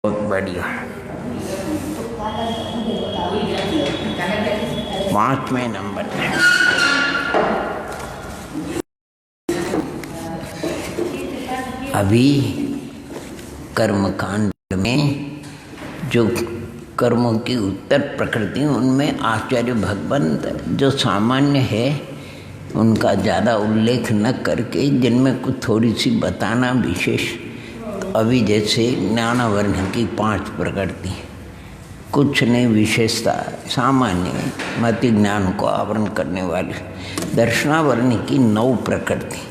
बहुत बढ़िया। 5वें नंबर में अभी कर्मकांड में जो कर्मों की उत्तर प्रकृति, उनमें आचार्य भगवंत जो सामान्य है उनका ज़्यादा उल्लेख न करके जिनमें कुछ थोड़ी सी बताना विशेष। तो अभी जैसे ज्ञानवर्ण की 5 प्रकृति, कुछ ने विशेषता सामान्य मति ज्ञान को आवरण करने वाली। दर्शनावर्ण की 9 प्रकृति,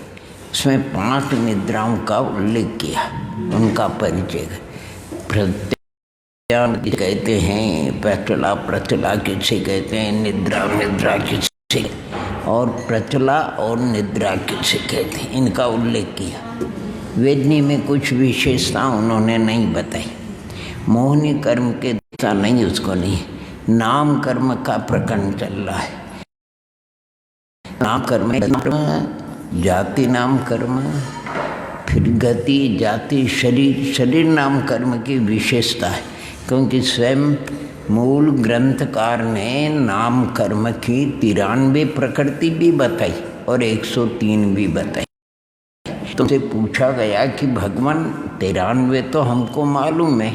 उसमें 5 निद्राओं का उल्लेख किया, उनका परिचय। प्रत्यान कहते हैं, प्रचला प्रचला किसे कहते हैं, निद्रा निद्रा किसे, और प्रचला और निद्रा किसे कहते हैं, इनका उल्लेख किया। वेदनी में कुछ विशेषता उन्होंने नहीं बताई। मोहनी कर्म के दिशा नहीं, उसको नहीं। नाम कर्म का प्रकरण चल रहा है। नाम कर्म, जाति नाम कर्म, फिर गति जाति शरीर, शरीर नाम कर्म की विशेषता है, क्योंकि स्वयं मूल ग्रंथकार ने नाम कर्म की 93 प्रकृति भी बताई और 103 भी बताई। तुमसे पूछा गया कि भगवान 93 तो हमको मालूम है,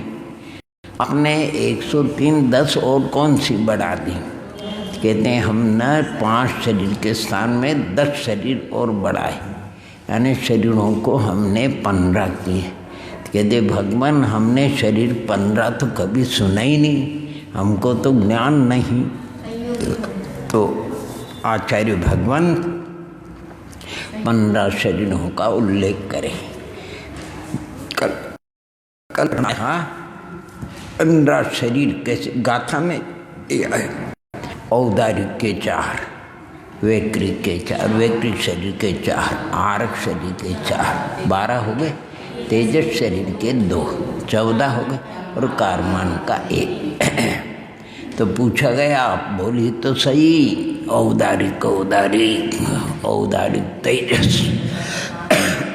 आपने 103 10 और कौन सी बढ़ा दी? कहते हैं हमने 5 शरीर के स्थान में 10 शरीर और बढ़ाए, यानी शरीरों को हमने 15 किए। कहते भगवान हमने शरीर 15 तो कभी सुना ही नहीं, हमको तो ज्ञान नहीं। तो आचार्य भगवान 15 शरीरों का उल्लेख करें। कल 15 शरीर कैसे गाथा में औदारिक के 4, वैक्रिक के 4, वैक्रिक शरीर के 4, आरक शरीर के 4, 12 हो गए। तेजस शरीर के 2, 14 हो गए, और कारमान का 1। तो पूछा गया, आप बोली तो सही, औदारिक औदारिक औदारिक तेजस,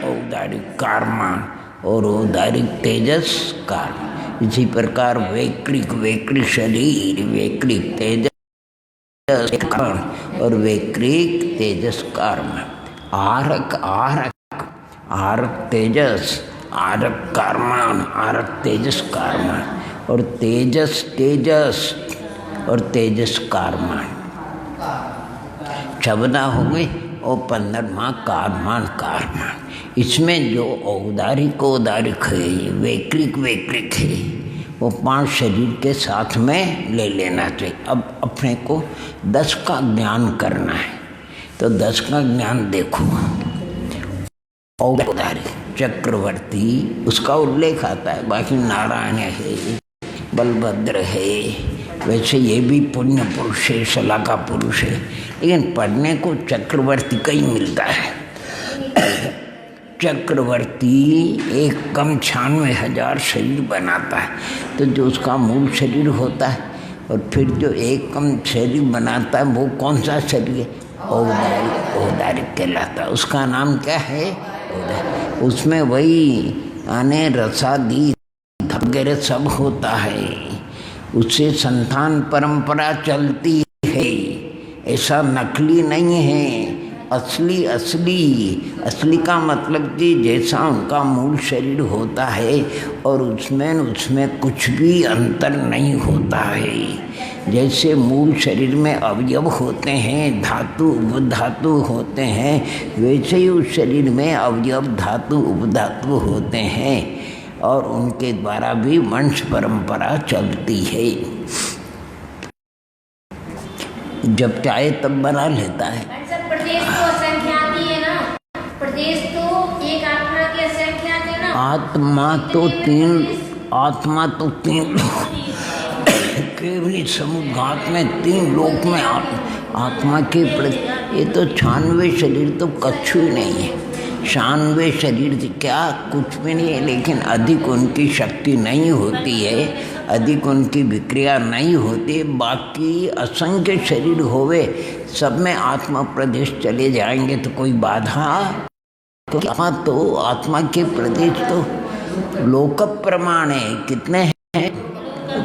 औदारिक कारमान और औदारिक तेजस कार। इसी प्रकार वैक्रिक वैक्रिक शरीर, वैक्रिक तेजस और वैक्रिक तेजस कारमान, आरक आरक आरक तेजस, आरक कारमान, आरक तेजस कारमान, और तेजस तेजस और तेजस कारमान। 14 हो गए और 15वां कारमान कारमान। इसमें जो औदारिक औदारिक है, वैक्रिक वैक्रिक है, वो 5 शरीर के साथ में ले लेना चाहिए। अब अपने को 10 का ज्ञान करना है, तो 10 का ज्ञान देखो। औदारिक चक्रवर्ती, उसका उल्लेख आता है, बाकी नारायण है, बलभद्र है, वैसे ये भी पुण्य पुरुष है, शलाका पुरुष है, लेकिन पढ़ने को चक्रवर्ती का ही मिलता है। चक्रवर्ती एक कम 96,000 शरीर बनाता है, तो जो उसका मूल शरीर होता है, और फिर जो एक कम शरीर बनाता है वो कौन सा शरीर है? औदारिक, औदारिक कहलाता है। उसका नाम क्या है? औदारिक। उसमें वही आने रसादी वगैरह सब होता है, उससे संतान परंपरा चलती है। ऐसा नकली नहीं है, असली असली असली का मतलब कि जैसा उनका मूल शरीर होता है और उसमें कुछ भी अंतर नहीं होता है। जैसे मूल शरीर में अवयव होते हैं, धातु उपधातु होते हैं, वैसे ही उस शरीर में अवयव धातु उपधातु होते हैं, और उनके द्वारा भी वंश परंपरा चलती है। जब चाहे तब बना लेता है। प्रदेश तो असंख्याती है ना, प्रदेश तो एक आत्मा के असंख्यात है ना। आत्मा तो तीन केवली समुद्घात में 3 लोक में आत्मा के प्रति, ये तो 96 शरीर तो कछु ही नहीं है। 96 शरीर क्या कुछ भी नहीं है, लेकिन अधिक उनकी शक्ति नहीं होती है, अधिक उनकी विक्रिया नहीं होती। बाकी असंख्य शरीर होवे, सब में आत्मा प्रदेश चले जाएंगे तो कोई बाधा? तो आत्मा के प्रदेश तो लोक प्रमाण है कितने हैं?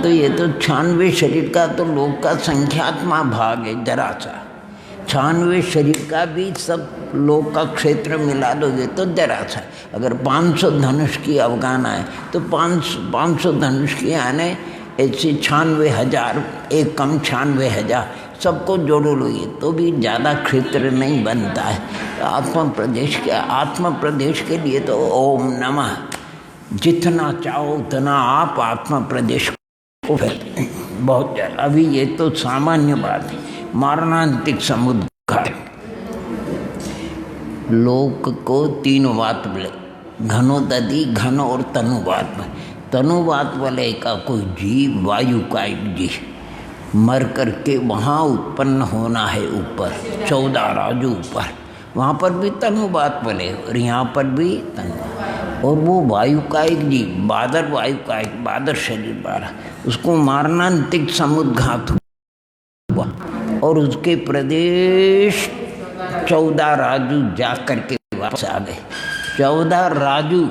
तो ये तो 96 शरीर का तो लोक का संख्यात्मा भाग है जरा सा। 96 शरीर का भी सब लोक का क्षेत्र मिला दोगे तो जरा सा। अगर 500 धनुष की अवगाना है तो 500 धनुष की आने ऐसे 96,000, एक कम 96,000 सबको जोड़ो लो ये तो भी ज़्यादा क्षेत्र नहीं बनता है। आत्म प्रदेश के लिए तो ओम नमः जितना चाहो उतना आप आत्म प्रदेश को बहुत ज़्यादा। अभी ये तो सामान्य बात है। मारणांतिक समुद्घाट लोक को 3 बात बोले, घनोदधि, घन और तनुवात। तनुवात वाले का कोई जीव वायु का एक जीव मर करके वहाँ उत्पन्न होना है ऊपर 14 राजू ऊपर, वहाँ पर भी तनुवात बोले और यहाँ पर भी तनु। और वो वायु का एक जीव बादर, वायु का एक बादर शरीर वाला, उसको मारणांतिक समुद्घात हुआ और उसके प्रदेश 14 राजू जा करके वापस आ गए। 14 राजू,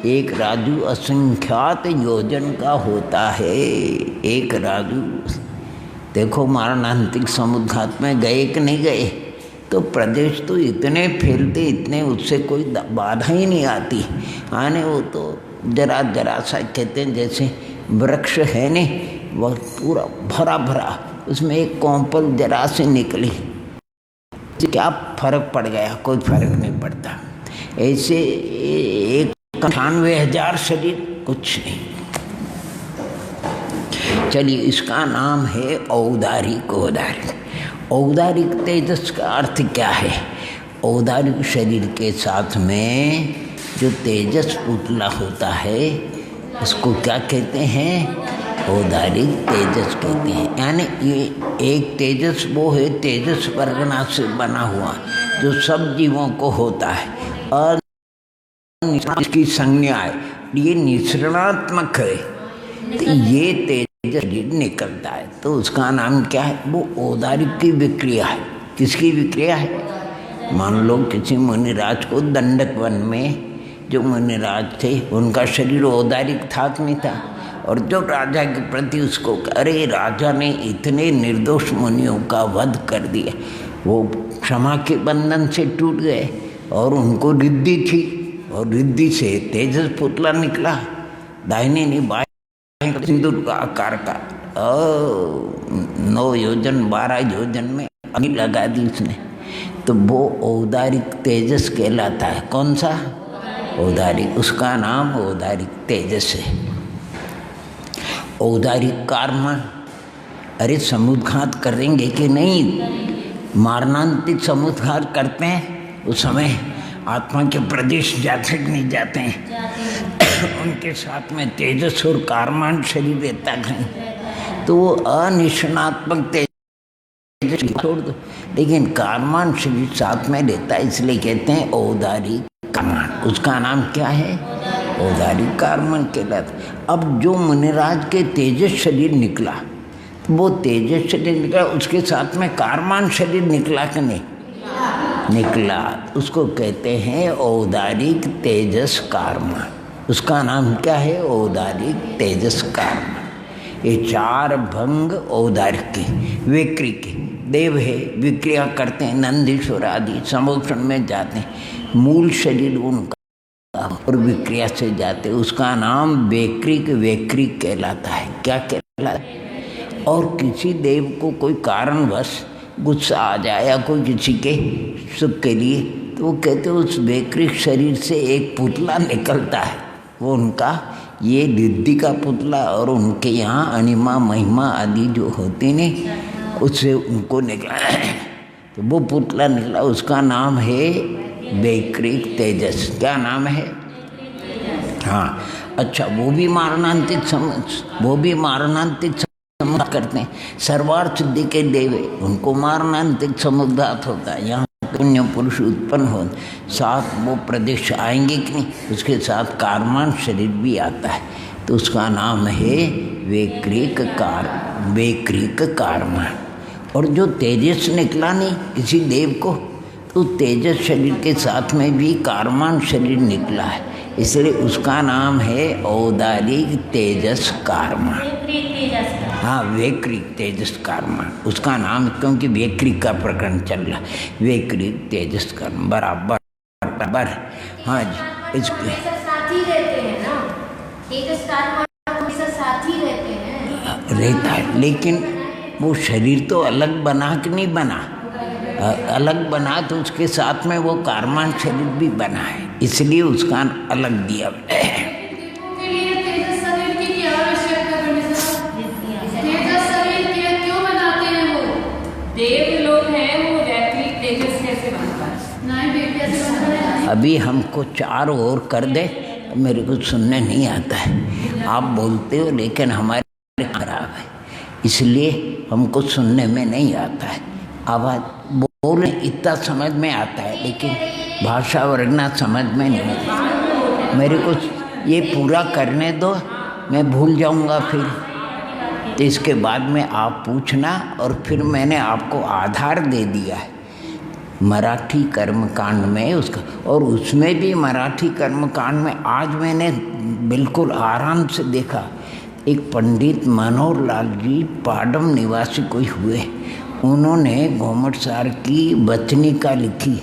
एक राजू असंख्यात योजन का होता है। एक राजू देखो मारणांतिक समुद्घात में गए कि नहीं गए, तो प्रदेश तो इतने फैलते, इतने उससे कोई बाधा ही नहीं आती आने। वो तो जरा जरा सा कहते हैं जैसे वृक्ष है ने, वह पूरा भरा भरा, उसमें एक कौंपल जरा से निकली, क्या फर्क पड़ गया? कोई फर्क नहीं पड़ता। ऐसे एक 98,000 शरीर कुछ नहीं। चलिए, इसका नाम है औदारिक। औदारिक तेजस का अर्थ क्या है? औदारिक शरीर के साथ में जो तेजस पुतला होता है उसको क्या कहते हैं? औदारिक तेजस कहते हैं। यानी ये एक तेजस वो है, तेजस परगना से बना हुआ जो सब जीवों को होता है और इसकी संज्ञा है, ये निसरणात्मक है। तो ये तेजस शरीर निकलता है तो उसका नाम क्या है? वो औदारिक की विक्रिया है। किसकी विक्रिया है? मान लो किसी मुनिराज को दंडक वन में जो मुनिराज थे उनका शरीर औदारिक था कि नहीं था? और जो राजा के प्रति उसको, अरे राजा ने इतने निर्दोष मुनियों का वध कर दिया, वो क्षमा के बंधन से टूट गए और उनको रिद्धि थी और रिद्धि से तेजस पुतला निकला, दाहिने नहीं बाएं सिंदूर का आकार का 9 योजन 12 योजन में अग्नि लगा दी उसने। तो वो औदारिक तेजस कहलाता है। कौन सा? औदारिक। उसका नाम औदारिक तेजस है। औदारिक कार्मण, अरे समुद्घात करेंगे कि नहीं? मारणांतिक समुद्घात करते हैं उस समय आत्मा के प्रदेश जाते नहीं जाते हैं उनके साथ में तेजस और कार्मान शरीर रहता है तो वो अनिष्णात्मक तेजस छोड़ दो, लेकिन कार्मान शरीर साथ में रहता है, इसलिए कहते हैं औदारिक कार्मान। उसका नाम क्या है? औदारिक कार्मण कहलाता। अब जो मुनिराज के तेजस शरीर निकला, तो वो तेजस शरीर निकला, उसके साथ में कार्मान शरीर निकला कि नहीं निकला? उसको कहते हैं औदारिक तेजस कार्मण। उसका नाम क्या है? औदारिक तेजस कार्मण। ये 4 भंग औदारिक के, विक्री के देव है, विक्रिया करते हैं, नंदीश्वर आदि समोक्षण में जाते हैं, मूल शरीर उनका और विक्रिया से जाते, उसका नाम वैक्रिक कहलाता है। क्या कहलाता है? और किसी देव को कोई कारणवश गुस्सा आ जाए या कोई किसी के सुख के लिए, तो वो कहते हैं उस वैक्रिक शरीर से एक पुतला निकलता है, वो उनका ये रिद्धि का पुतला, और उनके यहाँ अणिमा महिमा आदि जो होती नहीं उससे उनको निकला तो वो पुतला निकला, उसका नाम है वैक्रिक तेजस। क्या नाम है? हाँ, अच्छा, वो भी मारणांतिक करते हैं। सर्वार्थ सिद्धि के देवे उनको मारणांतिक समुद्घात होता है। यहाँ पुण्य पुरुष उत्पन्न हो, साथ वो प्रदेश आएंगे कि नहीं, उसके साथ कार्मान शरीर भी आता है, तो उसका नाम है वैक्रिक कार्मण। और जो तेजस निकला नहीं किसी देव को, तो तेजस शरीर के साथ में भी कार्मान शरीर निकला है। इसलिए उसका नाम है औदारिक तेजस कर्म। हाँ, वैकृत तेजस कर्म उसका नाम, क्योंकि वैकृत का प्रकरण चल रहा, वैकृत तेजस कर्म बराबर बराबर। हाँ जी, इसके साथ ही रहते हैं ना, तेजस कर्म हमेशा साथ ही रहते हैं, रहता है, लेकिन वो शरीर तो अलग बना कि नहीं बना, अलग बना तो उसके साथ में वो कार्मान शरीर भी बना है, इसलिए उसका अलग दिया। देव लोग हैं, वो वैकृत तेजस कैसे बनता है? अभी हमको चार और कर दे, मेरे को सुनने नहीं आता है, आप बोलते हो लेकिन हमारे खराब है, इसलिए हमको सुनने में नहीं आता है। आवाज़ बोलने इतना समझ में आता है, लेकिन भाषा वर्णना समझ में नहीं आता। मेरे को ये पूरा करने दो, मैं भूल जाऊंगा फिर, तो इसके बाद में आप पूछना। और फिर मैंने आपको आधार दे दिया है मराठी कर्मकांड में उसका, और उसमें भी मराठी कर्मकांड में आज मैंने बिल्कुल आराम से देखा। एक पंडित मनोहर लाल जी पाडम निवासी कोई हुए, उन्होंने घोमटसार की वचनिका लिखी,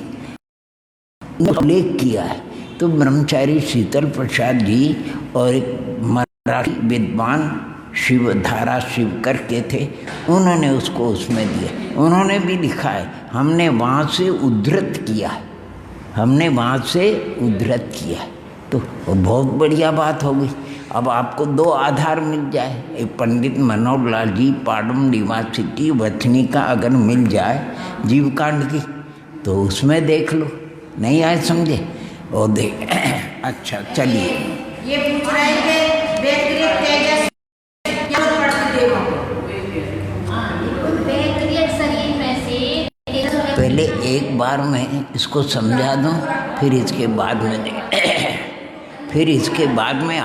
लेख किया है। तो ब्रह्मचारी शीतल प्रसाद जी और एक मराठी विद्वान शिवधारा शिवकर के थे, उन्होंने उसको उसमें दिया, उन्होंने भी लिखा है, हमने वहाँ से उद्धृत किया, हमने वहाँ से उद्धृत किया, तो बहुत बढ़िया बात हो गई। अब आपको दो आधार मिल जाए, एक पंडित मनोहर लाल जी पाडम निवासी की वचनिका अगर मिल जाए जीवकांड की, तो उसमें देख लो, नहीं आए समझे और देख। अच्छा चलिए, ये पूछ रहे थे वैकृत तेजस क्या पड़ती देवों को, वैकृत शरीर में से पहले एक बार मैं इसको समझा दूं, फिर इसके बाद में फिर इसके बाद में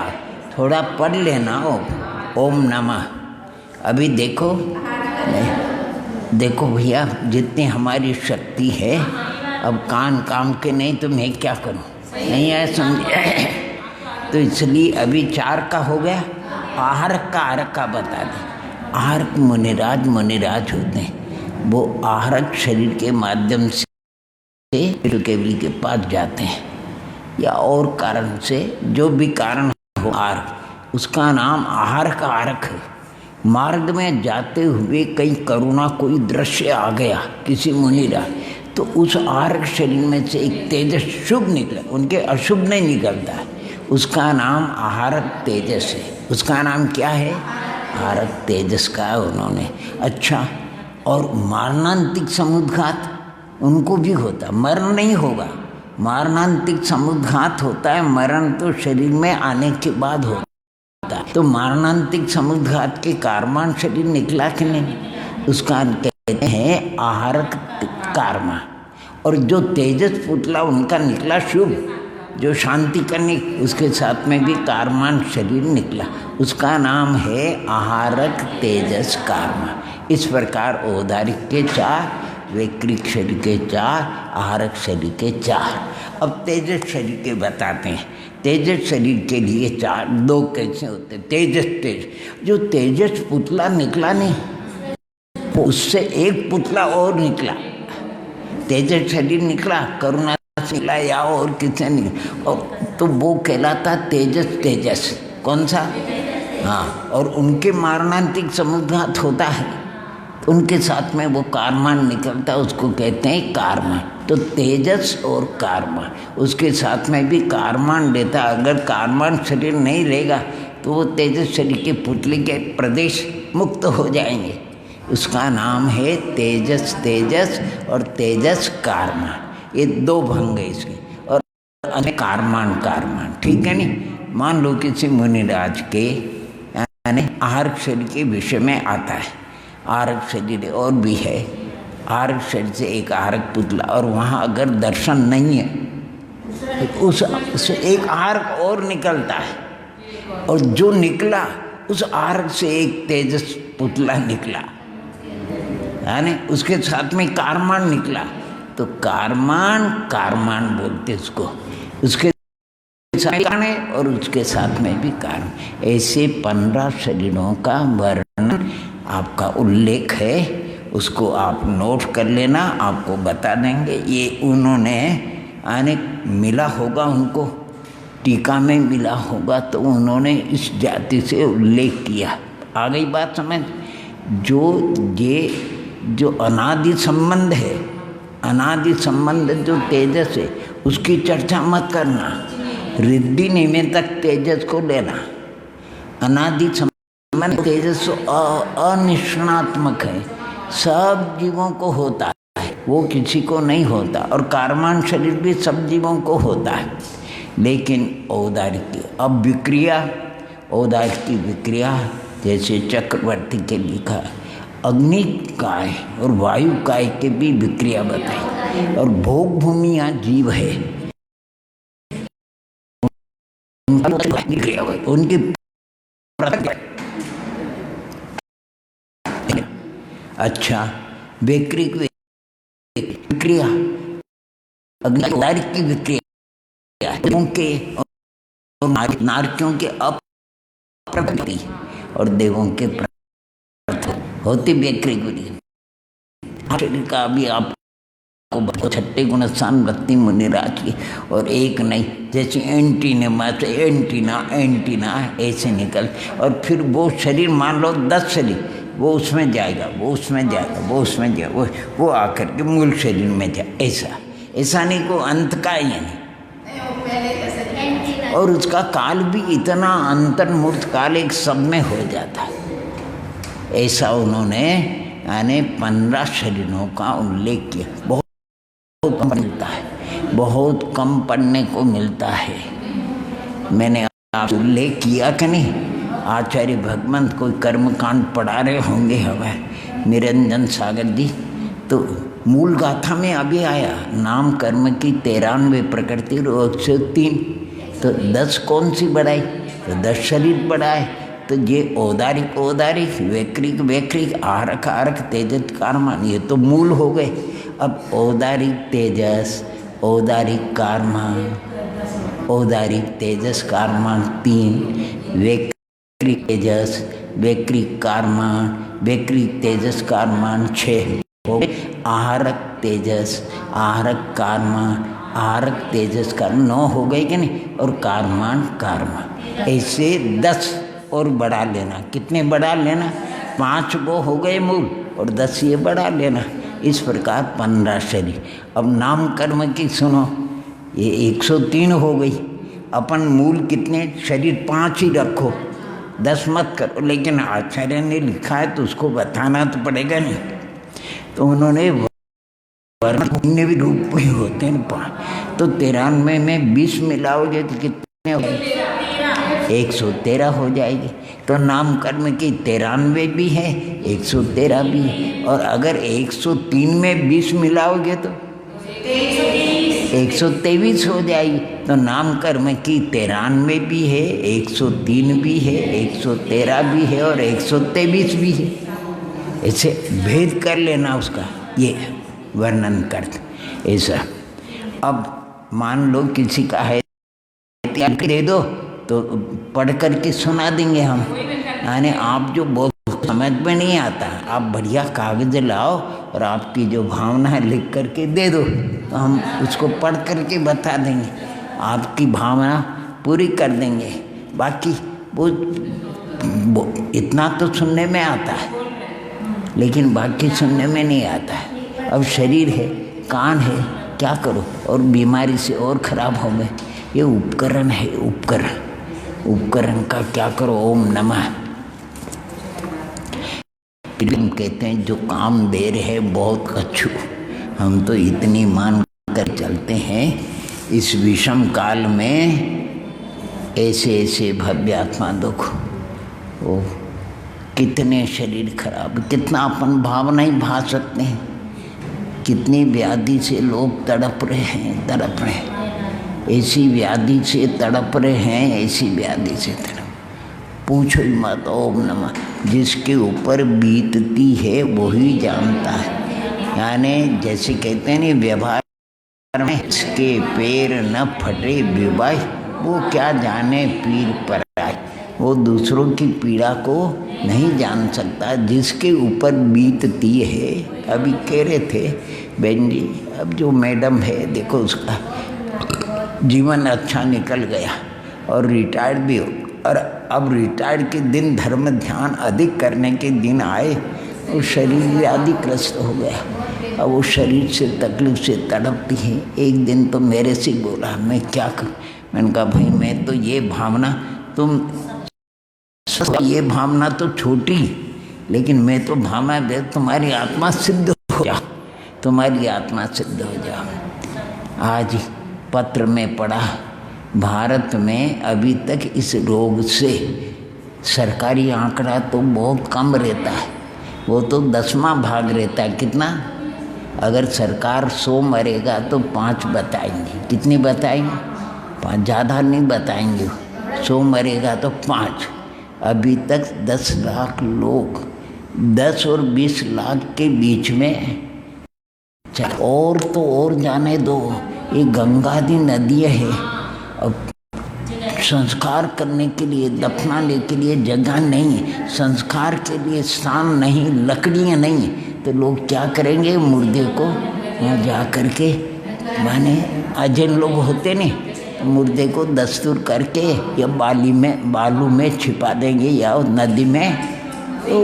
थोड़ा पढ़ लेना ओम नमः। अभी देखो नहीं, देखो भैया जितनी हमारी शक्ति है, अब कान काम के नहीं तो मैं क्या करूं, नहीं आया समझे। तो इसलिए अभी 4 का हो गया, आहरक का आरक का बता दें। आहरक मुनिराज होते हैं, वो आहरक शरीर के माध्यम से केवली के पास जाते हैं, या और कारण से जो भी कारण हो आरक, उसका नाम आहार का आरक है। मार्ग में जाते हुए कहीं करुणा कोई दृश्य आ गया किसी मुनिराज, तो उस आरक शरीर में से एक तेजस शुभ निकला, उनके अशुभ नहीं निकलता है, उसका नाम आहारक तेजस है। उसका नाम क्या है? आहारक तेजस का उन्होंने। अच्छा, और मारणांतिक समुद्घात उनको भी होता, मरण नहीं होगा, मारणांतिक समुद्घात होता है, मरण तो शरीर में आने के बाद होता है। तो मारणांतिक समुद्घात के कारमान शरीर निकला कि नहीं, उसका कहते हैं आहारक कर्मा। और जो तेजस पुतला उनका निकला शुभ, जो शांति करने, उसके साथ में भी कारमान शरीर निकला, उसका नाम है आहारक तेजस कर्मा। इस प्रकार औदारिक के 4, वैकृत शरीर के 4, आहारक शरीर के 4। अब तेजस शरीर के बताते हैं। तेजस शरीर के लिए 4, 2 कैसे होते? तेज जो तेजस पुतला निकला नहीं, उससे एक पुतला और निकला, तेजस शरीर निकला, करुणा से निकला या और किससे निकला, और तो वो कहलाता तेजस। कौन सा? हाँ, और उनके मारणांतिक समुद्घात होता है, तो उनके साथ में वो कारमान निकलता, उसको कहते हैं कारमान। तो तेजस और कारमान, उसके साथ में भी कारमान देता। अगर कारमान शरीर नहीं रहेगा तो वो तेजस शरीर के पुतले के प्रदेश मुक्त हो जाएंगे। उसका नाम है तेजस और तेजस कारमान। ये 2 भंग है इसके, और कारमान। ठीक है नहीं। मान लो किसी मुनिराज के यानी आहारक शरीर के विषय में आता है, आहारक शरीर और भी है, आहारक शरीर से एक आहारक पुतला, और वहाँ अगर दर्शन नहीं है तो उस एक आहारक और निकलता है, और जो निकला उस आहारक से एक तेजस पुतला निकला, यानी उसके साथ में कारमान निकला, तो कारमान बोलते उसको। उसके कारण है और उसके साथ में भी कारण। ऐसे 15 शरीरों का वर्णन आपका उल्लेख है, उसको आप नोट कर लेना, आपको बता देंगे। ये उन्होंने आने मिला होगा, उनको टीका में मिला होगा, तो उन्होंने इस जाति से उल्लेख किया। आ गई बात समझ? जो अनादि संबंध है, अनादि संबंध जो तेजस है, उसकी चर्चा मत करना। रिद्धि निमित्तक तेजस को लेना। अनादि संबंध तेजस अनिष्णात्मक है, सब जीवों को होता है, वो किसी को नहीं होता। और कार्मान शरीर भी सब जीवों को होता है, लेकिन औदारिक की अब विक्रिया, औदारिक की विक्रिया जैसे चक्रवर्ती के लिखा, अग्नि काय और वायु काय के भी विक्रिया बताई। और भोग भूमिया जीव है, उनकी अच्छा वैक्रिक विक्रिया, अग्नि की विक्रिया के और नारकियों के अप्रकृति और देवों के होती वैक्रिक शरीर का भी आपको छठे गुण स्थान भक्ति मुनिराज की, और एक नहीं, जैसे एंटीना से एंटीना ऐसे निकल, और फिर वो शरीर मान लो 10 शरीर, वो उसमें जाएगा, वो उसमें जाएगा, वो उसमें जाएगा, वो आकर के मूल शरीर में जाए। ऐसा नहीं को अंत का ही नहीं। और उसका काल भी इतना अंतर्मूर्त काल एक सब में हो जाता है। ऐसा उन्होंने यानी 15 शरीरों का उल्लेख किया। बहुत कम मिलता है, बहुत कम पढ़ने को मिलता है। मैंने आप उल्लेख किया कि नहीं, आचार्य भगवंत कोई कर्मकांड पढ़ा रहे होंगे हमें, निरंजन सागर जी, तो मूल गाथा में अभी आया नाम कर्म की 93 प्रकृति और 103, तो 10 कौन सी बढ़ाई, तो 10 शरीर बढ़ाए। तो ये औदारिक वैक्रिक आरक तेजस कारमान, ये तो मूल हो गए। अब औदारिक तेजस, औदारिक तेजस कारमान 3, वैक्रिक तेजस, वैक्रिक कारमान, वैक्रिक तेजस कारमान 6 हो गए। आहारक तेजस, आहारक कारमान, आहारक तेजस कारमान 9 हो गए कि नहीं, और कारमान, ऐसे 10 और बढ़ा लेना। कितने बढ़ा लेना, 5 वो हो गए मूल और 10 ये बढ़ा लेना। इस प्रकार 15 शरीर। अब नाम कर्म की सुनो, ये 103 हो गई। अपन मूल कितने शरीर 5 ही रखो, 10 मत करो। लेकिन आचार्य ने लिखा है तो उसको बताना तो पड़ेगा नहीं, तो उन्होंने वर्ण भी रूप ही होते हैं 5, तो 93 में 20 मिलाओगे तो कितने हो गए, 113 हो जाएगी। तो नाम कर्म की 93 भी है, 113 भी है। और अगर 103 में 20 मिलाओगे तो 123 हो जाएगी। तो नाम कर्म की 93 भी है, 103 भी है, 113 भी है और 123 भी है। ऐसे भेद कर लेना उसका, ये वर्णन करते ऐसा। अब मान लो किसी का है दे दो तो पढ़ करके सुना देंगे हम, यानी आप जो बहुत समझ में नहीं आता, आप बढ़िया कागज लाओ और आपकी जो भावना है लिख करके दे दो, तो हम उसको पढ़ करके बता देंगे, आपकी भावना पूरी कर देंगे। बाकी वो इतना तो सुनने में आता है, लेकिन बाकी सुनने में नहीं आता है। अब शरीर है, कान है, क्या करो, और बीमारी से और खराब हो गए। ये उपकरण है, उपकरण का क्या करो, ओम नमः। हम कहते हैं जो काम दे रहे हैं बहुत कछु, हम तो इतनी मान कर चलते हैं। इस विषम काल में ऐसे भव्य आत्मा दुख, ओ कितने शरीर खराब, कितना अपन भाव नहीं भा सकते हैं, कितनी व्याधि से लोग तड़प रहे हैं, ऐसी व्याधि से तड़प रहे हैं, ऐसी व्याधि से तड़प, पूछो ही मत। ओम नमः। जिसके ऊपर बीतती है वही जानता है। यानी जैसे कहते हैं ना व्यवहार में, इसके पैर न फटे विवाह वो क्या जाने पीर पराई, वो दूसरों की पीड़ा को नहीं जान सकता जिसके ऊपर बीतती है। अभी कह रहे थे बहन जी, अब जो मैडम है देखो उसका जीवन अच्छा निकल गया और रिटायर्ड भी हो, और अब रिटायर्ड के दिन धर्म ध्यान अधिक करने के दिन आए और शरीर व्याधिग्रस्त हो गया। अब वो शरीर से तकलीफ से तड़पती है। एक दिन तो मेरे से बोला, मैं क्या करूं? मैंने कहा भाई मैं तो ये भावना, तुम ये भावना तो छोटी, लेकिन मैं तो भावना दे तुम्हारी आत्मा सिद्ध हो जा, तुम्हारी आत्मा सिद्ध हो जा। आज पत्र में पढ़ा, भारत में अभी तक इस रोग से सरकारी आंकड़ा तो बहुत कम रहता है, वो तो 10वां भाग रहता है। कितना? अगर सरकार 100 मरेगा तो 5 बताएंगे। कितनी बताएंगे? 5, ज़्यादा नहीं बताएंगे। 100 मरेगा तो 5। अभी तक 10 लाख लोग, 10 और 20 लाख के बीच में, और तो और जाने दो, ये गंगादी नदी है। अब संस्कार करने के लिए, दफनाने के लिए जगह नहीं, संस्कार के लिए स्थान नहीं, लकड़ियाँ नहीं, तो लोग क्या करेंगे? मुर्दे को यहाँ जा कर के, माने अजन लोग होते नहीं, मुर्दे को दस्तूर करके या बालू में छिपा देंगे या नदी में। तो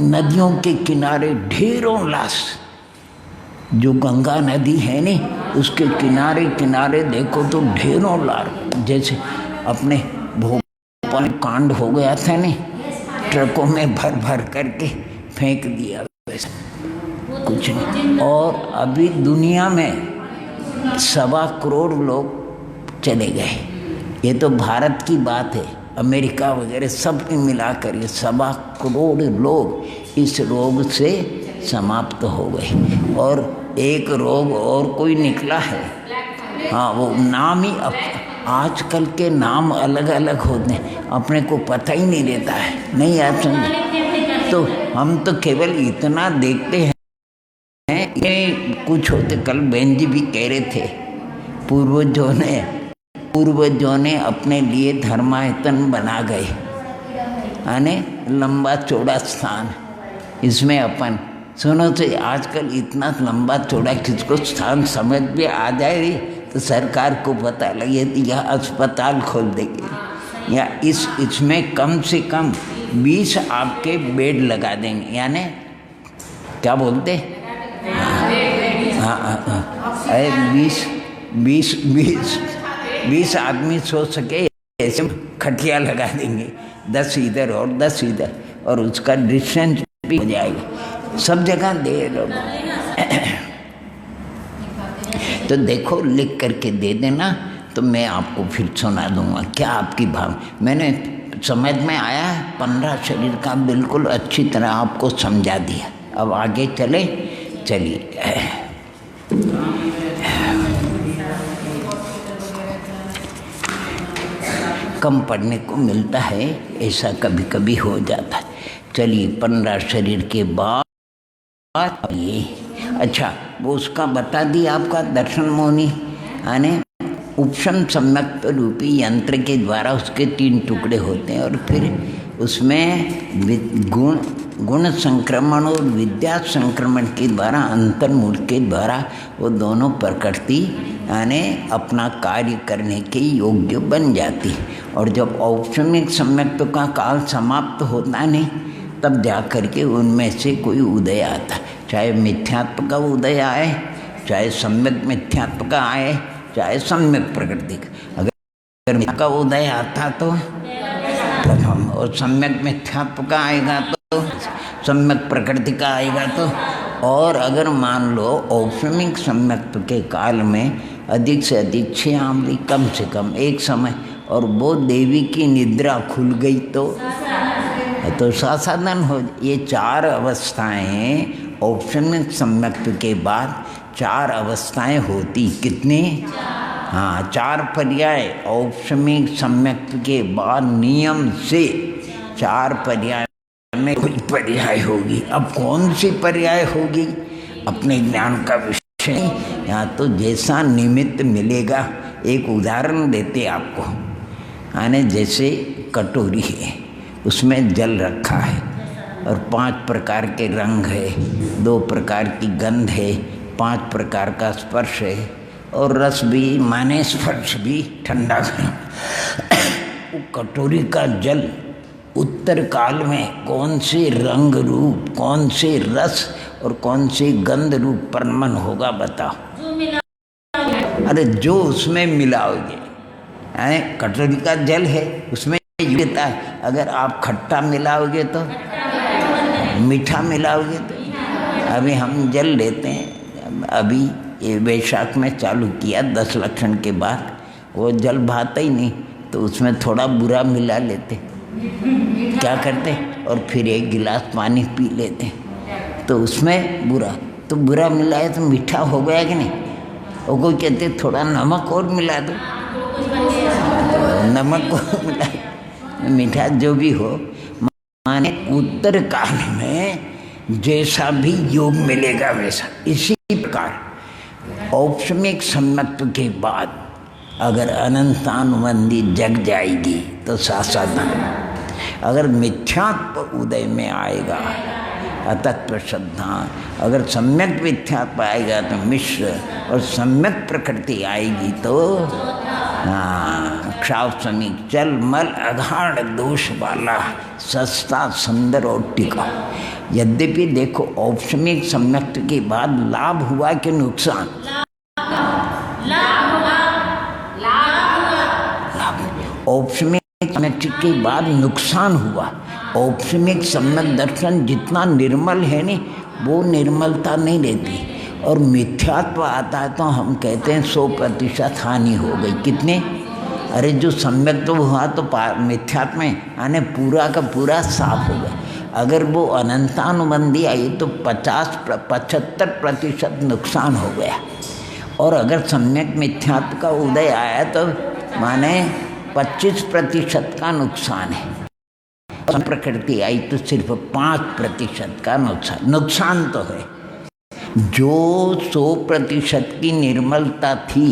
नदियों के किनारे ढेरों लाश, जो गंगा नदी है नहीं, उसके किनारे किनारे देखो तो ढेरों लाश, जैसे अपने भोपाल में कांड हो गया था नहीं, ट्रकों में भर भर करके फेंक दिया, वैसे कुछ नहीं। और अभी दुनिया में 1.25 करोड़ लोग चले गए। ये तो भारत की बात है, अमेरिका वगैरह सब मिलाकर ये 1.25 करोड़ लोग इस रोग से समाप्त हो गए। और एक रोग और कोई निकला है, हाँ, वो नाम ही आजकल के नाम अलग अलग होते हैं, अपने को पता ही नहीं रहता है। नहीं आप समझे? तो हम तो केवल इतना देखते हैं, ये कुछ होते। कल बहन जी भी कह रहे थे, पूर्वजों ने अपने लिए धर्मायतन बना गए, यानी लंबा चौड़ा स्थान। इसमें अपन सुनो तो आजकल इतना लंबा चौड़ा किसको स्थान समझ में आ जाए तो सरकार को पता लगे तो यह अस्पताल खोल देंगे, या इसमें कम से कम 20 आपके बेड लगा देंगे, यानी क्या बोलते? हाँ, 20 आदमी सो सके ऐसे खटिया लगा देंगे, 10 इधर और 10 इधर, और उसका डिस्टेंस भी हो जाएगा। सब जगह दे लोग। तो देखो लिख करके दे देना, तो मैं आपको फिर सुना दूंगा क्या आपकी भाव। मैंने समझ में आया है 15 शरीर का बिल्कुल अच्छी तरह आपको समझा दिया। अब आगे चलिए। कम पढ़ने को मिलता है, ऐसा कभी कभी हो जाता है। चलिए 15 शरीर के बाद ये अच्छा वो उसका बता दिया आपका दर्शन मोनी, यानी उपशम सम्यक रूपी यंत्र के द्वारा उसके 3 टुकड़े होते हैं, और फिर उसमें गुण संक्रमण और विद्या संक्रमण के द्वारा, अंतर्मुख के द्वारा वो दोनों प्रकृति यानी अपना कार्य करने के योग्य बन जाती। और जब औपचारिक सम्यक्त्व का काल समाप्त होता नहीं, तब जा करके उनमें से कोई उदय आता, चाहे मिथ्यात्व का उदय आए, चाहे सम्यक मिथ्यात्व का आए, चाहे सम्यक प्रकृति का। अगर मिथ्या का उदय आता तो प्रथम, और सम्यक मिथ्यात्व का आएगा तो सम्यक प्रकृति का आएगा तो। और अगर मान लो औपचारिक सम्यक्त्व के काल में अधिक से अधिक 6 आमली कम से कम एक समय, और वो देवी की निद्रा खुल गई तो साधन हो। ये 4 अवस्थाएं औपचारिक सम्यक्त्व के बाद 4 अवस्थाएं होती। कितनी? हाँ, 4 पर्याय औपचारिक सम्यक्त्व के बाद नियम से 4 पर्याय में कोई पर्याय होगी। अब कौन सी पर्याय होगी अपने ज्ञान का विषय, या तो जैसा निमित्त मिलेगा एक उदाहरण देते आपको। यानी जैसे कटोरी है, उसमें जल रखा है और 5 प्रकार के रंग है, 2 प्रकार की गंध है, 5 प्रकार का स्पर्श है और रस भी माने स्पर्श भी ठंडा है। वो कटोरी का जल उत्तर काल में कौन से रंग रूप, कौन से रस और कौन से गंध रूप परमन होगा बताओ? अरे जो उसमें मिलाओगे, कटोरी का जल है उसमें देता है, अगर आप खट्टा मिलाओगे तो, मीठा मिलाओगे तो। अभी हम जल लेते हैं, अभी ये वैशाख में चालू किया 10 लक्षण के बाद, वो जल भाता ही नहीं तो उसमें थोड़ा बुरा मिला लेते, क्या करते, और फिर 1 गिलास पानी पी लेते, तो उसमें बुरा, तो बुरा मिला है तो मीठा हो गया कि नहीं? और कोई कहते थोड़ा नमक और मिला दो, तो नमक और मिला, मीठा जो भी हो, माने उत्तर काल में जैसा भी योग मिलेगा वैसा। इसी प्रकार औपसमिक सम्मत्व के बाद अगर अनंतानुबंधी जग जाएगी तो सासाधन, अगर मिथ्यात्व उदय में आएगा अतत्व श्रद्धा, अगर सम्यक मिथ्यात्व आएगा तो मिश्र, और सम्यक प्रकृति आएगी तो क्षाव समीक जल मल अगाढ़ दोष वाला सस्ता सुंदर और टिका। यद्यपि देखो औपसमिक सम्यक के बाद लाभ हुआ कि नुकसान? औपसमिक सम्यक के बाद नुकसान हुआ। औपसमिक सम्यक दर्शन जितना निर्मल है नहीं, वो निर्मलता नहीं रहती, और मिथ्यात्व आता है तो हम कहते हैं 100% हानि हो गई। कितने? अरे जो सम्यक तो हुआ तो मिथ्यात्व में यानी पूरा का पूरा साफ हो गया। अगर वो अनंतानुबंधी आई तो 75% नुकसान हो गया, और अगर सम्यक मिथ्यात्व का उदय आया तो माने 25% का नुकसान है। प्रकृति आई तो सिर्फ 5% का नुकसान। नुकसान तो है, जो 100% की निर्मलता थी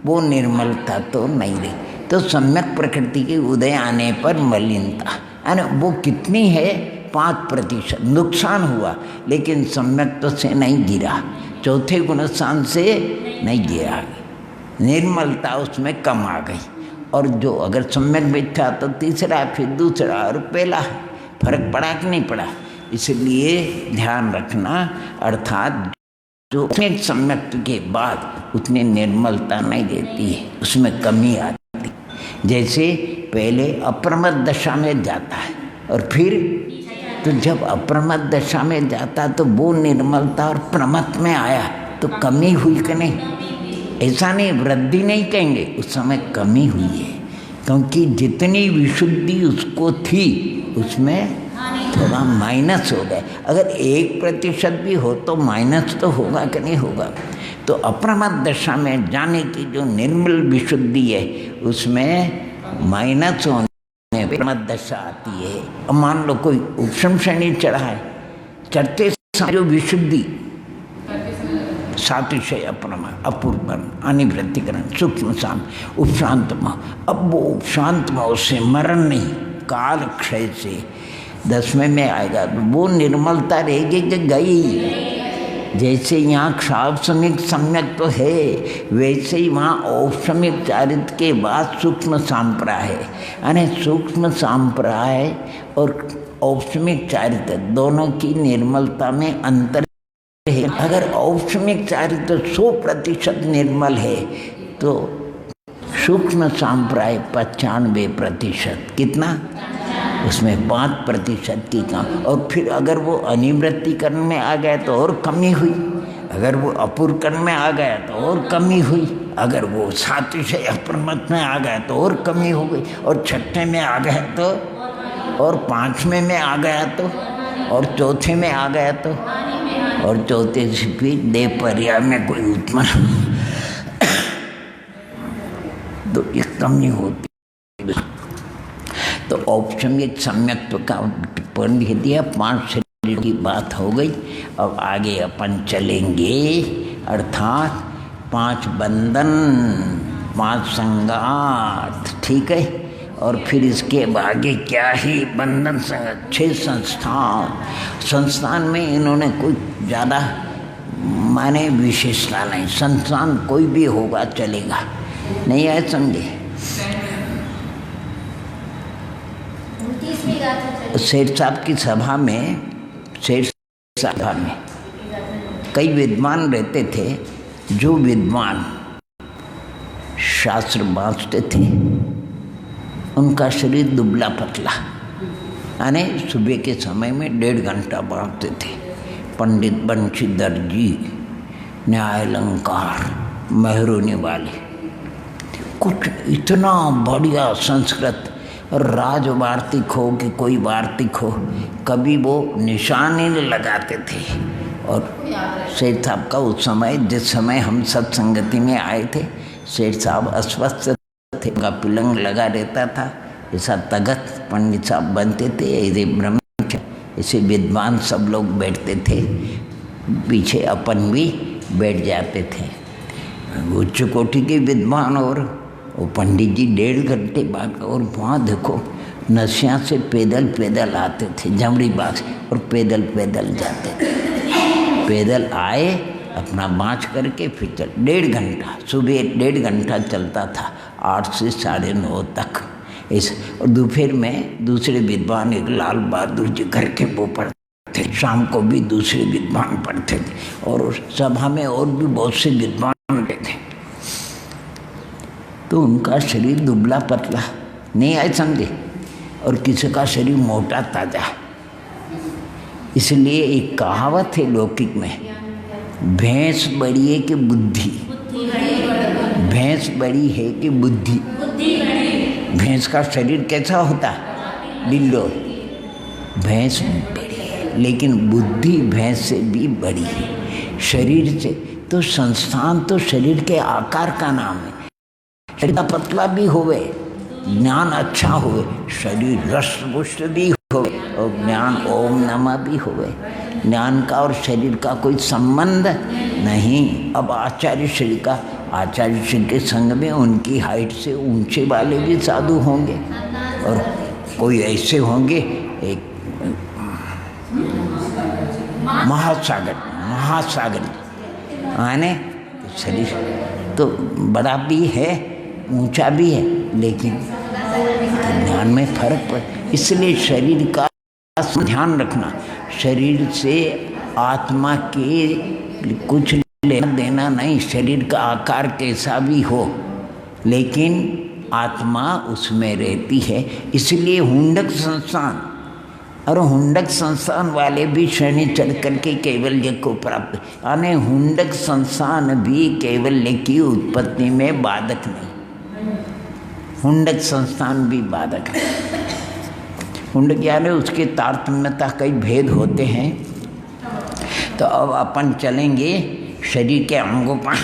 वो निर्मलता तो नहीं रही, तो सम्यक प्रकृति के उदय आने पर मलिनता यानी वो कितनी है? 5% नुकसान हुआ, लेकिन सम्यक से नहीं गिरा, चौथे गुणस्थान से नहीं गिरा, निर्मलता उसमें कम आ गई। और जो अगर सम्यक मिथ्या तो तीसरा, फिर दूसरा और पहला, फर्क पड़ा कि नहीं पड़ा? इसलिए ध्यान रखना, अर्थात जो सम्यक के बाद उतनी निर्मलता नहीं रहती है, उसमें कमी आती है। जैसे पहले अप्रमत्त दशा में जाता है और फिर तो जब अप्रमत्त दशा में जाता तो वो निर्मलता और प्रमत्त में आया तो कमी हुई कि नहीं? ऐसा नहीं, वृद्धि नहीं कहेंगे, उस समय कमी हुई है, क्योंकि जितनी विशुद्धि उसको थी उसमें थोड़ा माइनस हो गया। अगर 1% भी हो तो माइनस तो होगा कि नहीं होगा? तो अप्रमत्त दशा में जाने की जो निर्मल विशुद्धि है उसमें माइनस होने पर प्रमत्त दशा आती है। अब मान लो कोई उपशम श्रेणी चढ़ा है, चढ़ते समय जो विशुद्धि सातिशय अप्रमा अपूर्वन अनिवृत्तिकरण सूक्ष्म शाम उपशांत भाव, अब वो उपशांत भाव से मरण नहीं, काल क्षय से 10वें में आएगा तो वो निर्मलता रहेगी कि गई? जैसे यहाँ क्षावसमिक सम्यक तो है, वैसे ही वहाँ औपसमिक चारित्र के बाद सूक्ष्म सांप्राय है। यानी सूक्ष्म सांप्राय और औपसमिक चारित्र दोनों की निर्मलता में अंतर है। अगर औपसमिक चारित्र 100% निर्मल है तो सूक्ष्म सांप्राय 95%। कितना? उसमें 5% की कम। और फिर अगर वो अनिवृत्तिकरण में आ गया तो और कमी हुई, अगर वो अपूर्वकरण में आ गया तो और कमी हुई, अगर वो सातिशय अप्रमत्त में आ गया तो और कमी हो गई, और 6ठे में आ गया तो, और 5वें में आ गया तो, और 4थे में आ गया तो, और 4थे से फिर देह पर्याय में कोई उत्पन्न तो ये कमी होती। तो औपसमिक सम्यक्त्व का टिप्पणी दिया, 5 शरीर की बात हो गई। अब आगे अपन चलेंगे, अर्थात 5 बंधन 5 संगात, ठीक है। और फिर इसके आगे क्या ही बंधन संगत, 6 संस्थान में इन्होंने कोई ज़्यादा माने विशेषता नहीं, संस्थान कोई भी होगा चलेगा, नहीं आए समझे। 29वीं गाथा सेठ साहब की सभा में, सेठ सभा में कई विद्वान रहते थे, जो विद्वान शास्त्र बाँचते थे उनका शरीर दुबला पतला, यानी सुबह के समय में 1.5 घंटा बाँचते थे। पंडित बंशीधर जी, न्याय अलंकार, मेहरोनी वाले, कुछ इतना बढ़िया संस्कृत, और राज वार्तिक हो कि कोई वार्तिक हो, कभी वो निशान ही नहीं लगाते थे। और सेठ साहब का उस समय, जिस समय हम सत्संगति में आए थे, सेठ साहब अस्वस्थ थे, उनका पिलंग लगा रहता था, ऐसा तगत पंडित साहब बनते थे, ऐसे ब्रह्म, ऐसे विद्वान सब लोग बैठते थे, पीछे अपन भी बैठ जाते थे, उच्च कोटि के विद्वान। और वो पंडित जी 1.5 घंटे बाद, और वहाँ देखो नशिया से पैदल पैदल आते थे, जमड़ी बाग से, और पैदल पैदल जाते थे, पैदल आए अपना बाँच करके फिर चल, 1.5 घंटा, सुबह 1.5 घंटा चलता था, 8 से 9:30 तक ऐसे। और दोपहर में दूसरे विद्वान, एक लाल बहादुर जी घर के वो पढ़ते थे, शाम को भी दूसरे विद्वान पढ़ते थे, और उस सभा में और भी बहुत से विद्वान रहते थे। तो उनका शरीर दुबला पतला, नहीं आए समझे, और किसी का शरीर मोटा ताजा। इसलिए एक कहावत है लौकिक में, भैंस बड़ी है कि बुद्धि, भैंस बड़ी है कि बुद्धि। भैंस का शरीर कैसा होता है, डिल्लो, भैंस बड़ी है, लेकिन बुद्धि भैंस से भी बड़ी है शरीर से। तो संस्थान तो शरीर के आकार का नाम है, शरीर का पतला भी होवे, ज्ञान अच्छा होवे, शरीर रष्टपुष्ट भी होवे, और ज्ञान ओम नमः भी होवे। ज्ञान का और शरीर का कोई संबंध नहीं। अब आचार्य श्री का, आचार्य श्री के संग में उनकी हाइट से ऊंचे वाले भी साधु होंगे, और कोई ऐसे होंगे, एक महासागर, महासागर आने शरीर तो बड़ा भी है, ऊंचा भी है, लेकिन ज्ञान में फर्क पड़। इसलिए शरीर का ध्यान रखना, शरीर से आत्मा के कुछ लेना देना नहीं, शरीर का आकार कैसा भी हो, लेकिन आत्मा उसमें रहती है। इसलिए हुंडक संस्थान, और हुंडक संस्थान वाले भी शनि चढ़ करके कैवल्य को प्राप्त, यानी हुंडक संस्थान भी कैवल्य की उत्पत्ति में बाधक नहीं, हुंडक संस्थान भी बाधक है। हुंडक यानी उसके तारतम्यता कई भेद होते हैं। तो अब अपन चलेंगे शरीर के अंगों पर,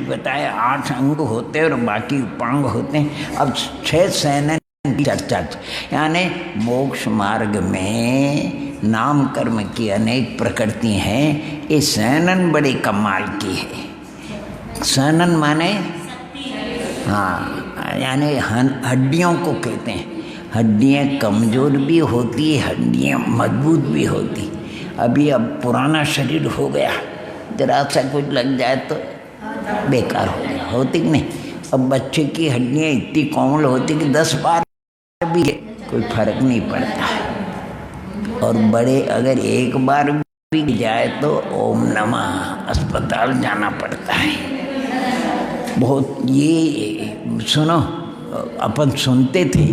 बताए 8 अंग होते हैं और बाकी उपांग होते हैं। अब 6 सैनन की चर्चा, यानी मोक्ष मार्ग में नाम कर्म की अनेक प्रकृति हैं, ये सैनन बड़े कमाल की है। सैनन माने हाँ, यानी हड्डियों को कहते हैं। हड्डियाँ कमज़ोर भी होती है, हड्डियाँ मजबूत भी होती। अभी अब पुराना शरीर हो गया, जरा सा कुछ लग जाए तो बेकार हो गया, होती कि नहीं। अब बच्चे की हड्डियाँ इतनी कोमल होती कि 10 बार भी कोई फर्क नहीं पड़ता है। और बड़े अगर एक बार भी जाए तो ओम नमः अस्पताल जाना पड़ता है। बहुत ये सुनो, अपन सुनते थे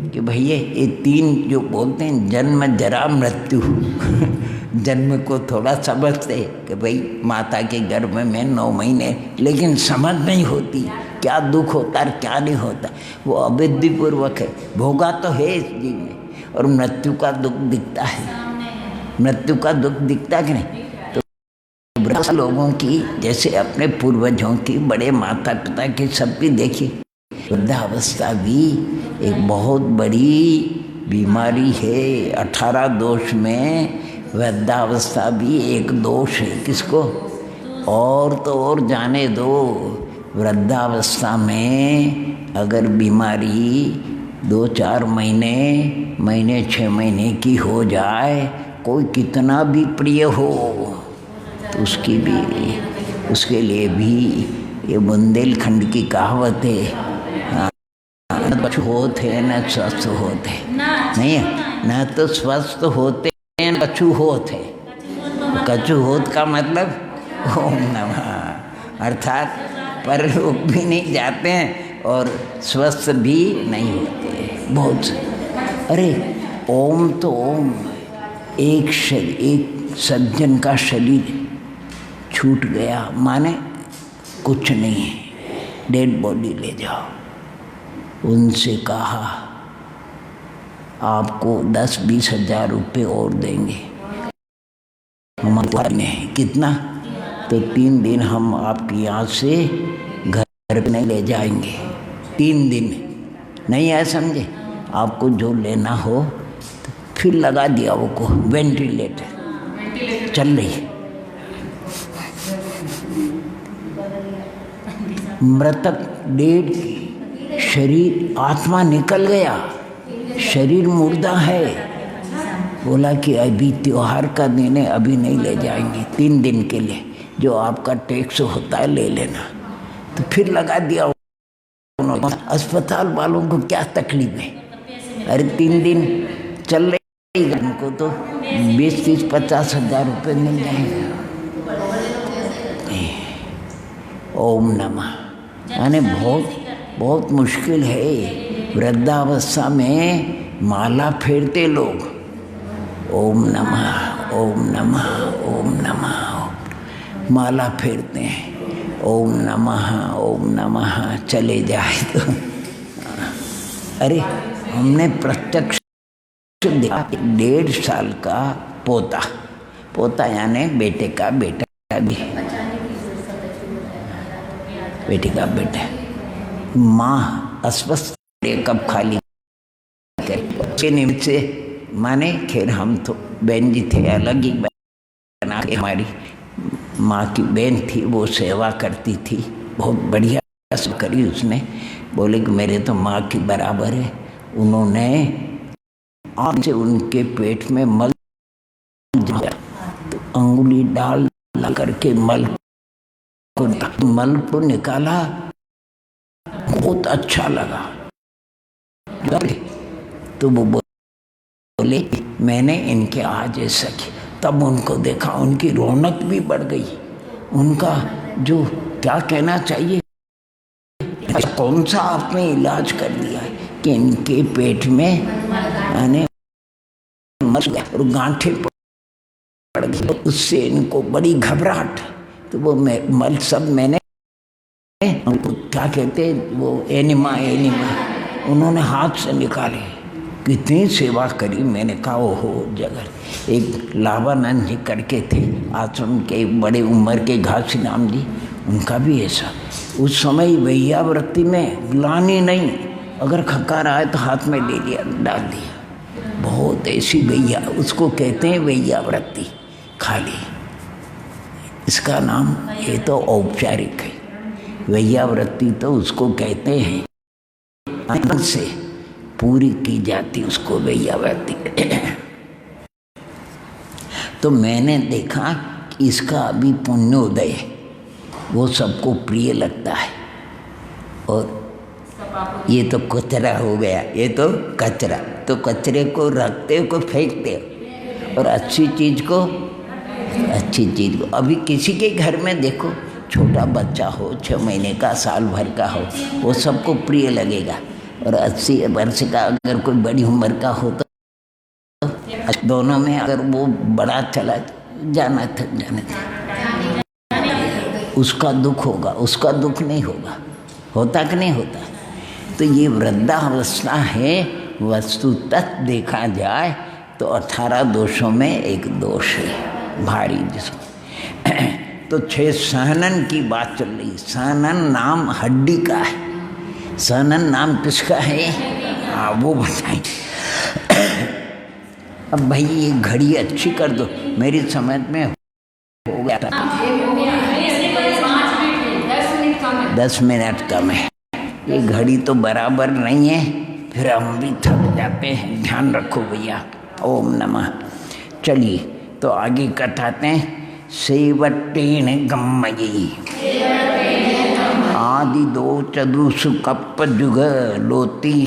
कि भैया ये 3 जो बोलते हैं, जन्म जरा मृत्यु जन्म को थोड़ा समझते कि भाई माता के गर्भ में 9 महीने, लेकिन समझ नहीं होती क्या दुख होता है क्या नहीं होता, वो अविद्यापूर्वक है। भोगा तो है इस जीव में, और मृत्यु का दुख दिखता है, मृत्यु का दुख दिखता कि नहीं। तो लोगों की, जैसे अपने पूर्वजों की, बड़े माता पिता की, सब भी देखिए, वृद्धावस्था भी एक बहुत बड़ी बीमारी है। 18 दोष में वृद्धावस्था भी एक दोष है। किसको? और तो और जाने दो, वृद्धावस्था में अगर बीमारी 2-4 महीने 6 महीने की हो जाए, कोई कितना भी प्रिय हो तो उसके लिए भी ये बुंदेलखंड की कहावत है, न होत है न स्वस्थ होते, नहीं है, न तो स्वस्थ होते हैं न कछु होत है। कछु होत का मतलब ओम नमः, अर्थात परलोक भी नहीं जाते हैं और स्वस्थ भी नहीं होते। बहुत अरे ओम तो ओम, एक सज्जन का शरीर छूट गया माने कुछ नहीं है, डेड बॉडी ले जाओ। उनसे कहा आपको 10-20 हज़ार रुपये और देंगे। हमारे ने कितना, तो 3 दिन हम आपके यहाँ से घर पे नहीं ले जाएंगे, 3 दिन नहीं है, समझे। आपको जो लेना हो तो फिर लगा दिया वो को वेंटिलेटर चल रही। मृतक डेढ़ शरीर, आत्मा निकल गया, शरीर मुर्दा है। बोला कि अभी त्योहार का दिन है, अभी नहीं ले जाएंगे, 3 दिन के लिए जो आपका टैक्स होता है ले लेना। तो फिर लगा दिया उन्होंने। अस्पताल वालों को क्या तकलीफ है, अरे 3 दिन चल रही, उनको तो 20-30-50 हज़ार रुपये मिल जाएंगे। ओम नमः, यानी बहुत मुश्किल है। वृद्धावस्था में माला फेरते लोग, ओम नमः ओम नमः ओम नमः, माला फेरते हैं, ओम नमः चले जाए तो। अरे हमने प्रत्यक्ष देखा, 1.5 साल का पोता यानी बेटे का बेटा भी, बेटी का बेटा, माँ अस्वस्थ, कब खाली के निमित्त से माने। खैर हम तो बहन जी थे, अलग ही बना के, हमारी माँ की बहन थी, वो सेवा करती थी, बहुत बढ़िया करी उसने। बोले कि मेरे तो माँ की बराबर है। उन्होंने आँख से उनके पेट में मल तो अंगुली डाल करके मल को निकाला, बहुत अच्छा लगा। तो वो बोले मैंने इनके आज ऐसा किया। तब उनको देखा, उनकी रौनक भी बढ़ गई। उनका जो क्या कहना चाहिए, कौन सा आपने इलाज कर दिया है कि इनके पेट में यानी और गांठें पड़ गई, उससे इनको बड़ी घबराहट। तो वो मल सब मैंने क्या कहते वो एनिमा उन्होंने हाथ से निकाले। कितनी सेवा करी। मैंने कहा ओहो जगह। एक लावानंद जी करके थे आश्रम के, बड़े उम्र के, घासी नाम जी, उनका भी ऐसा। उस समय वैयावृत्ति में ग्लानि नहीं, अगर खकार आए तो हाथ में ले लिया, डाल दिया। बहुत ऐसी वैया, उसको कहते हैं वैयावृत्ति खाली। इसका नाम ये तो औपचारिक है, वैयावृत्ति तो उसको कहते हैं अंग से पूरी की जाती, उसको वैयावृत्ति। तो मैंने देखा कि इसका अभी पुण्योदय है, वो सबको प्रिय लगता है। और ये तो कचरा हो गया, ये तो कचरा, तो कचरे को रखते को फेंकते, और अच्छी चीज़ को अभी किसी के घर में देखो, छोटा बच्चा हो, 6 महीने का, साल भर का हो, वो सबको प्रिय लगेगा। और 80 वर्ष का अगर कोई बड़ी उम्र का हो तो दोनों में अगर वो बड़ा चला जाना था, उसका दुख होगा, उसका दुख नहीं होगा। होता कि नहीं होता। तो ये वृद्धावस्था है। वस्तुतः देखा जाए तो 18 दोषों में एक दोष है भारी, जिसको तो 6 सहनन की बात चल रही। सहनन नाम हड्डी का है, सहनन नाम किसका है, हाँ वो बताएं। अब भाई ये घड़ी अच्छी कर दो, मेरी समझ में हो गया था। 5 मिनट 10 मिनट कम है। 10 मिनट कम है। ये घड़ी तो बराबर नहीं है, फिर हम भी थक जाते हैं। ध्यान रखो भैया। ओम नमः। चलिए तो आगे कथाते हैं। सेवटेन गम्मयी आदि दो चदुसु कप जुग लोती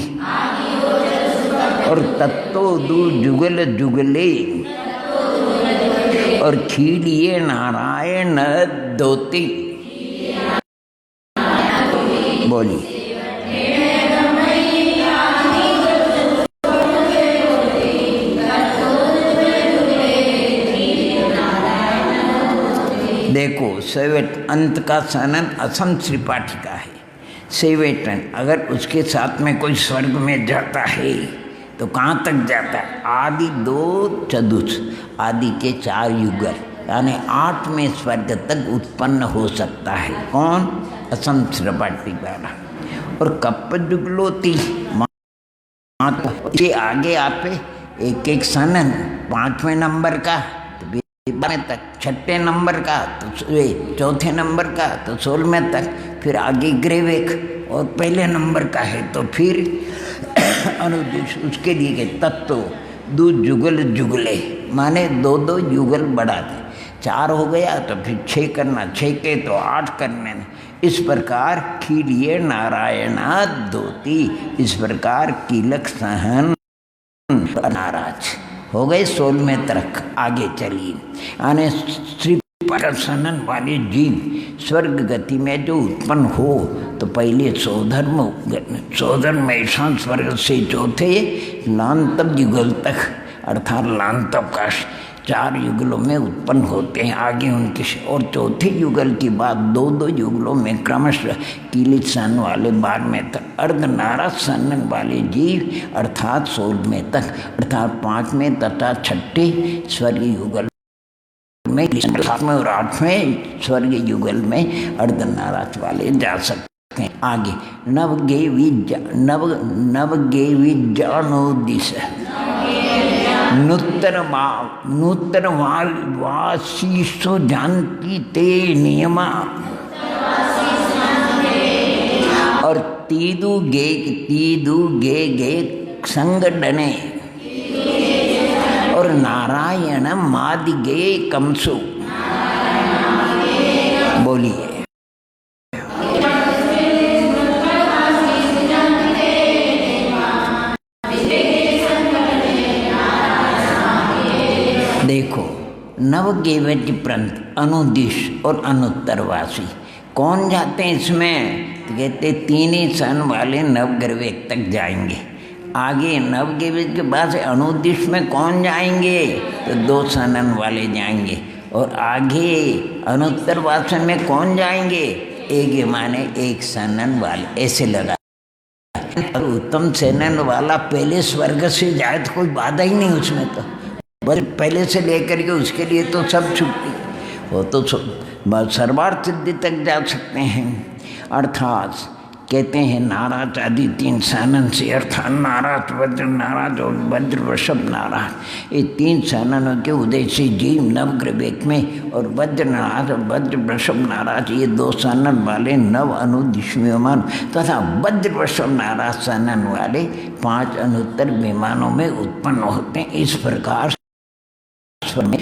और तत्तो दु जुगल जुगले और खीलिए नारायण दोती। बोलिए। देखो, सेवेट अंत का सनन असम त्रिपाठी का है। सेवेटन अगर उसके साथ में कोई स्वर्ग में जाता है तो कहाँ तक जाता है? आदि दो चतुर्थ, आदि के 4 युगल यानी 8वें स्वर्ग तक उत्पन्न हो सकता है। कौन? असम त्रिपाठी वाला। और कप जुगलोती के आगे आपे एक एक सनन 5वें नंबर का में तक, 6ठे नंबर का तो 4थे नंबर का तो 16वें तक, फिर आगे ग्रेवेक और पहले नंबर का है तो फिर अनुदेश। उसके लिए तत्व दो जुगल जुगले माने 2 युगल बढ़ा दे। 4 हो गया तो फिर 6 करना, 6 के तो 8 करने। इस प्रकार खीलिए नारायणा दोती। इस प्रकार कीलक सहन नाराज हो गए 16वें तक। आगे चलिए। आने श्री सनन वाले जीव स्वर्ग गति में जो उत्पन्न हो तो पहले सौधर्म ऐसा स्वर्ग से चौथे लांतव युगल तक अर्थात लांतव का 4 युगलों में उत्पन्न होते हैं। आगे उनके और चौथे युगल की बात 2 युगलों में क्रमशः कीलित सन वाले 12वें तक, अर्धनारा सनन वाले जीव अर्थात 16वें तक, अर्थात 5वें तथा 6ठे स्वर्ग युगल में, 7वें और 8वें स्वर्ग युगल में अर्धनाराज वाले जा सकते हैं। आगे नवगेविजानोदिश नूतन वाशीसो जानती ते नियमा और तीदु गे संगडने और नारायण मादिगे कमसु। बोलिए। देखो, नवगेवज प्रंत अनुदिश और अनुत्तरवासी कौन जाते हैं इसमें? तो कहते 3 ही सन वाले नवग्रवेक तक जाएंगे। आगे नवगेवज के बाद अनुदिश में कौन जाएंगे? तो 2 सनन वाले जाएंगे। और आगे अनुत्तरवासन में कौन जाएंगे? एक माने 1 सनन वाले। ऐसे लगा। और उत्तम सनन वाला पहले स्वर्ग से जाए तो कोई बाधा ही नहीं उसमें, तो बस पहले से लेकर के उसके लिए तो सब छुट्टी। वो तो सर्वार्थ सिद्धि तक जा सकते हैं। अर्थात कहते हैं नाराज आदि 3 सनन से, अर्थात नाराज, वज्र नाराज और वज्र वृषभ नाराज, ये 3 सननों के उदय से जीव नवग्रवेक में और वज्र नाराज और वज्र वृषभ नाराज ये 2 सनन वाले नव अनुदिश विमान तथा वज्र वृषभ नाराज सनन वाले 5 अनुत्तर विमानों में उत्पन्न होते हैं। इस प्रकार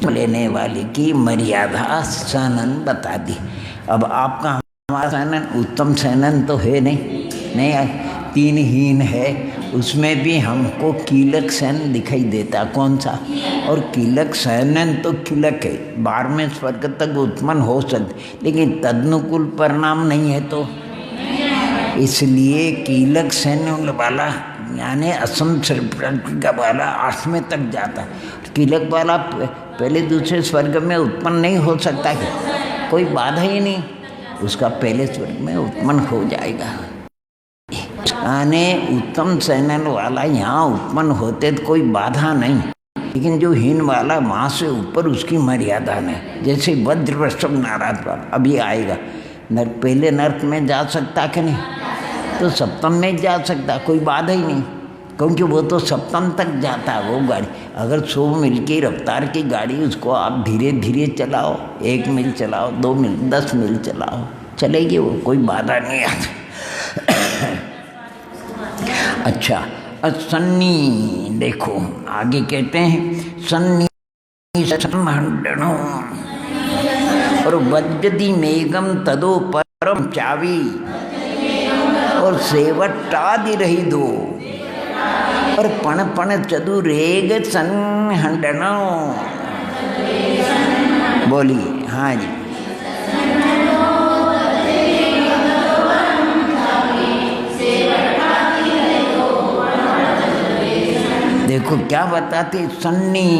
लेने वाले की मर्यादा सनन बता दी। अब आपका हमारा सनन उत्तम सनन तो है नहीं 3 हीन है। उसमें भी हमको कीलक सैन दिखाई देता। कौन सा? और कीलक सैनन तो कीलक है, 12वें स्वर्ग तक उत्पन्न हो सकते, लेकिन तदनुकूल परिणाम नहीं है। तो इसलिए कीलक सैन्य वाला यानी असम का वाला 8वें तक जाता है। कीलक वाला पहले दूसरे स्वर्ग में उत्पन्न नहीं हो सकता है, कोई बाधा ही नहीं, उसका पहले स्वर्ग में उत्पन्न हो जाएगा। यानी उत्तम सैनन वाला यहाँ उत्पन्न होते तो कोई बाधा नहीं, लेकिन जो हीन वाला वहाँ से ऊपर उसकी मर्यादा नहीं। जैसे वज्र वृषभ नाराज वाला अभी आएगा, पहले नर्क में जा सकता कि नहीं? तो सप्तम में जा सकता, कोई बाधा ही नहीं, क्योंकि वो तो सप्तम तक जाता है वो गाड़ी। अगर 100 मील की रफ्तार की गाड़ी उसको आप धीरे धीरे चलाओ, 1 मील चलाओ, 2 मील, 10 मील चलाओ, चलेगी वो, कोई बाधा नहीं आती। अच्छा, सन्नी देखो आगे कहते हैं सन्नी संहंडनो और वज्जति मेघम तदो परम चावी और सेवट्टादि रही दो और पण पण चतुरेग संहंडनो। बोलिए। हाँ जी। देखो क्या बताते सन्नी,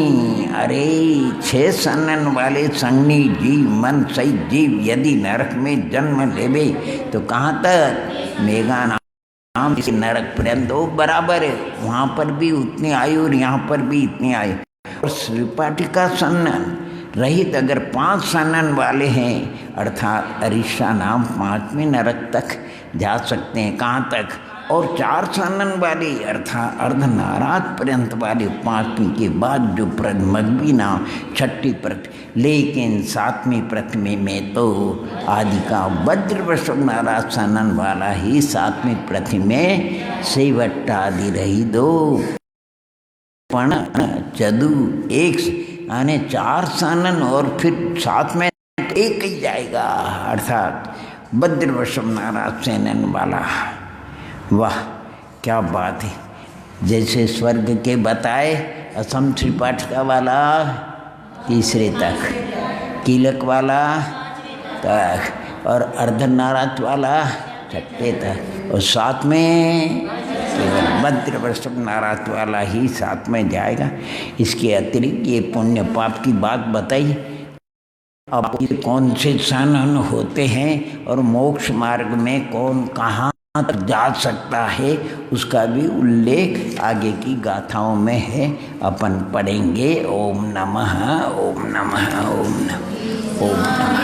अरे 6 सन्नन वाले सन्नी जीव मन सहित जीव यदि नरक में जन्म लेवे तो कहाँ तक? मेघा नाम नरक पर्यंत वो बराबर है, वहाँ पर भी उतनी आयु और यहाँ पर भी इतनी आयु। और श्रीपाटिका सन्नन रहित अगर 5 सन्नन वाले हैं अर्थात अरिषा नाम 5वें नरक तक जा सकते हैं। कहाँ तक? और 4 सन्नन वाले अर्थात अर्धनाराज पर्यंत वाले 5वीं के बाद जो मघवी नाम 6ठी प्रति, लेकिन 7वीं प्रतिमे में तो आदि का वज्रवृषभ नाराज सन्नन वाला ही 7वीं प्रतिमे सेवट्टा आदि रही दो पण चदु एक यानी 4 सन्नन और फिर 7 में एक ही जाएगा अर्थात वज्रवृषभ नाराज सन्नन वाला। वाह क्या बात है। जैसे स्वर्ग के बताए असम त्रिपाठिका वाला 3रे तक, कीलक वाला तक और अर्धनाराज वाला 6ठे तक और 7 में केवल वज्रवृषभ नाराज वाला ही 7 में जाएगा। इसके अतिरिक्त ये पुण्य पाप की बात बताई। अब कौन से सन्नन होते हैं और मोक्ष मार्ग में कौन कहाँ तक जा सकता है उसका भी उल्लेख आगे की गाथाओं में है, अपन पढ़ेंगे। ओम नमः ओम नमः ओम नमः ओम नमः।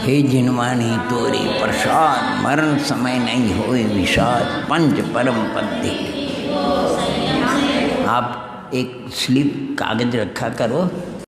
हे जिनवानी तोरी प्रसाद मरण समय नहीं होए विषाद पंच परम पद्धि। आप एक स्लिप कागज रखा करो